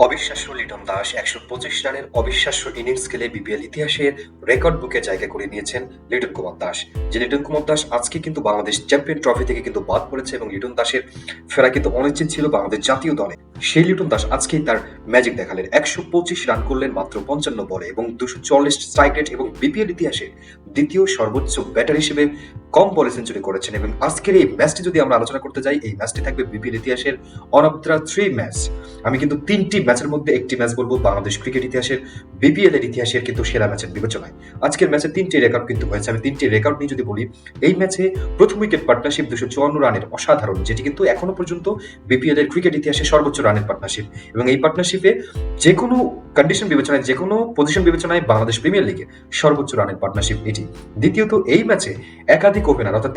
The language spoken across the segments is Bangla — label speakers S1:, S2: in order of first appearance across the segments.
S1: অবিশ্বাস্য লিটন দাস ১২৫ রানের অবিশ্বাস্য ইনিংস খেলে বিপিএল ইতিহাসের রেকর্ড বুকে জায়গা করে নিয়েছেন লিটন কুমার দাস। যে লিটন কুমার দাস আজকে কিন্তু বাংলাদেশ চ্যাম্পিয়ন ট্রফি থেকে কিন্তু বাদ পড়েছে এবং লিটন দাসের ফেরা কিন্তু অনিশ্চিত ছিল বাংলাদেশ জাতীয় দলে। সেই লিটন দাস আজকেই তার ম্যাজিক দেখালেন। ১২৫ রান করলেন মাত্র ৫৫ বলে এবং ২৪০ স্ট্রাইক রেট এবং বিপিএল ইতিহাসে দ্বিতীয় সর্বোচ্চ ব্যাটার হিসেবে কম বলে সেঞ্চুরি করেছেন। এবং আজকের এই ম্যাচটি যদি আমরা আলোচনা করতে যাই, এই ম্যাচটি থাকবে বিপিএল ইতিহাসের ওয়ান অফ দ্য 3 ম্যাচ। আমি কিন্তু ৩টি ম্যাচের মধ্যে একটি ম্যাচ বলবো বাংলাদেশ ক্রিকেট ইতিহাসের, বিপিএল এর ইতিহাসের কিন্তু সেরা ম্যাচের বিবেচনায়। আজকের ম্যাচে ৩টি রেকর্ড কিন্তু হয়েছে। আমি ৩টি রেকর্ড নিয়ে যদি বলি, এই ম্যাচে প্রথম উইকেট পার্টনারশিপ ২৫৪ রানের অসাধারণ, যেটি কিন্তু এখনো পর্যন্ত বিপিএল এর ক্রিকেট ইতিহাসে সর্বোচ্চ রানের পার্টনারশিপ। এবং এই পার্টনারশিপে যে কোনো কন্ডিশন বিবেচনায়, যে কোনো পজিশন বিবেচনায় বাংলাদেশ প্রিমিয়ার লিগে সর্বোচ্চ রানের পার্টনারশিপ এটি। দ্বিতীয়ত, এই ম্যাচে একাধিক ওপেনার অর্থাৎ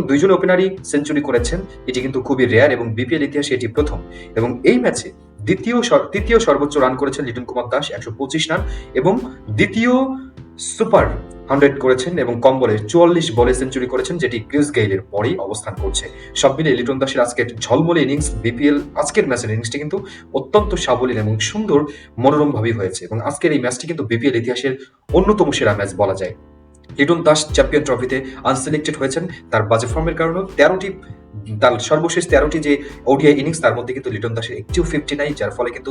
S1: দুইজন ওপেনারই সেঞ্চুরি করেছেন। এটি কিন্তু খুবই রেয়ার এবং বিপিএল ইতিহাসে এটি প্রথম। এবং এই ম্যাচে তৃতীয় সর্বোচ্চ রান করেছেন লিটন কুমার দাস ১২৫ রান, এবং দ্বিতীয় সুপার 100 করেছেন এবং কম বলে ৪৪ বলে সেঞ্চুরি করেছেন, যেটি ক্রিস গেইলের পরেই অবস্থান করছে। সব মিলিয়ে লিটন দাসের আজকের ঝলমলে ইনিংস, বিপিএল আজকের ম্যাচের ইনিংসটি কিন্তু অত্যন্ত সাবলীল এবং সুন্দর মনোরমভাবেই হয়েছে। এবং আজকের এই ম্যাচটি কিন্তু বিপিএল ইতিহাসের অন্যতম সেরা ম্যাচ বলা যায়। লিটন দাস চ্যাম্পিয়ন ট্রফিতে আনসিলেক্টেড হয়েছেন তার বাজে ফর্মের কারণে। তার সর্বশেষ ১৩টি যে ওডিআই ইনিংস, তার মধ্যে কিন্তু লিটন দাসের একটিও 50 নাই, যার ফলে কিন্তু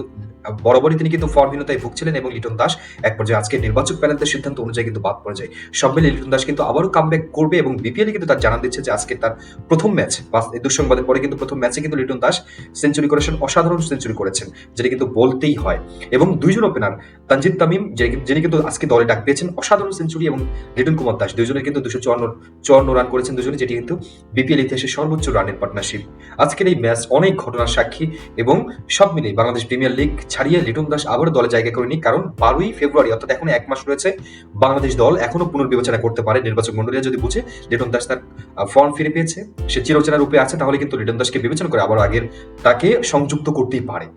S1: বরাবরই তিনি কিন্তু ফর্মহীনতায় ভুগছিলেন এবং লিটন দাস এক পর্যায়ে আজকে নির্বাচক প্যানেলদের সিদ্ধান্ত অনুযায়ী কিন্তু বাদ পড়ে যায়। সব মিলিয়ে লিটন দাস কিন্তু আবারও কামব্যাক করবে এবং বিপিএলে কিন্তু তার জানান দিচ্ছে যে আজকে তার প্রথম ম্যাচ, এই দুঃসংবাদের পরে কিন্তু প্রথম ম্যাচে কিন্তু লিটন দাস সেঞ্চুরি করেছেন, অসাধারণ সেঞ্চুরি করেছেন, যেটা কিন্তু বলতেই হয়। এবং দুইজন ওপেনার তানজিদ তামিম, যিনি কিন্তু আজকে দলে ডাক পেয়েছেন, অসাধারণ সেঞ্চুরি, এবং লিটন কুমার দাস, দুজনের কিন্তু ২৫৪ রান করেছেন দুজনে, যেটি কিন্তু বিপিএল ইতিহাসে সর্বোচ্চ রানের পার্টনারশিপ। আজকের এই ম্যাচ অনেক ঘটনার সাক্ষী এবং সব মিলিয়ে বাংলাদেশ প্রিমিয়ার লিগ ছাড়িয়ে লিটন দাস আবার দলে জায়গা করে নিক, কারণ ১২ই ফেব্রুয়ারি অর্থাৎ এখনো ১ মাস রয়েছে। বাংলাদেশ দল এখনো পুনর্বিবেচনা করতে পারে, নির্বাচক মন্ডলীরা যদি বুঝে লিটন দাস তার ফর্ম ফিরে পেয়েছে, সে চিরচেনা রূপে আছে, তাহলে কিন্তু লিটন দাসকে বিবেচনা করে আবার আগের তাকে সংযুক্ত করতেই পারে।